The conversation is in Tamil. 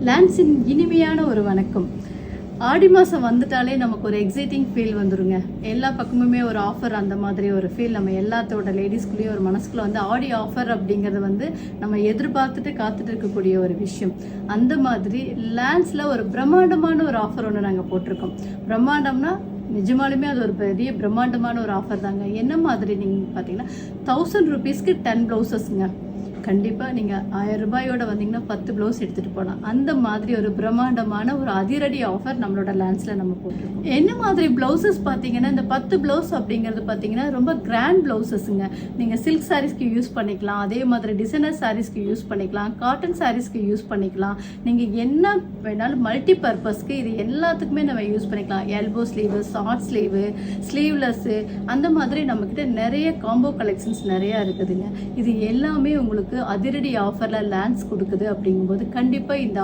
லான்ஸின் இனிமையான ஒரு வணக்கம். ஆடி மாதம் வந்துட்டாலே நமக்கு ஒரு எக்ஸைட்டிங் ஃபீல் வந்துருங்க. எல்லா பக்கமுமே ஒரு ஆஃபர், அந்த மாதிரி ஒரு ஃபீல் நம்ம எல்லாத்தோட லேடிஸ்குள்ளேயும் ஒரு மனசுக்குள்ளே வந்து ஆடி ஆஃபர் அப்படிங்கிறது வந்து நம்ம எதிர்பார்த்துட்டு காத்துட்டு இருக்கக்கூடிய ஒரு விஷயம். அந்த மாதிரி லான்ஸில் ஒரு பிரம்மாண்டமான ஒரு ஆஃபர் ஒன்று நாங்கள் போட்டிருக்கோம். பிரம்மாண்டம்னா நிஜமாலுமே அது ஒரு பெரிய பிரம்மாண்டமான ஒரு ஆஃபர் தாங்க. என்ன மாதிரி நீங்கள் பார்த்தீங்கன்னா 1000 ரூபீஸ்க்கு 10 ப்ளவுசஸ்ங்க. கண்டிப்பாக நீங்கள் 1000 ரூபாயோட வந்தீங்கன்னா 10 ப்ளவுஸ் எடுத்துகிட்டு போகலாம். அந்த மாதிரி ஒரு பிரம்மாண்டமான ஒரு அதிரடி ஆஃபர் நம்மளோட லான்ஸில் நம்ம போட்டிருக்கோம். என்ன மாதிரி ப்ளவுசஸ் பார்த்தீங்கன்னா, இந்த 10 ப்ளவுஸ் அப்படிங்கிறது பார்த்தீங்கன்னா ரொம்ப கிராண்ட் ப்ளவுசஸ்ங்க. நீங்கள் சில்க் சாரீஸ்க்கு யூஸ் பண்ணிக்கலாம், அதே மாதிரி டிசைனர் சாரீஸ்க்கு யூஸ் பண்ணிக்கலாம், காட்டன் சாரீஸ்க்கு யூஸ் பண்ணிக்கலாம். நீங்கள் என்ன வேணாலும் மல்டி பர்பஸ்க்கு இது எல்லாத்துக்குமே நம்ம யூஸ் பண்ணிக்கலாம். Elbow sleeve, short sleeve, sleeveless, அந்த மாதிரி நம்மக்கிட்ட நிறைய காம்போ கலெக்ஷன்ஸ் நிறையா இருக்குதுங்க. இது எல்லாமே உங்களுக்கு அதிரடி ஆஃபரில் லான்ஸ் கொடுக்குது. அப்படிங்கும்போது கண்டிப்பாக இந்த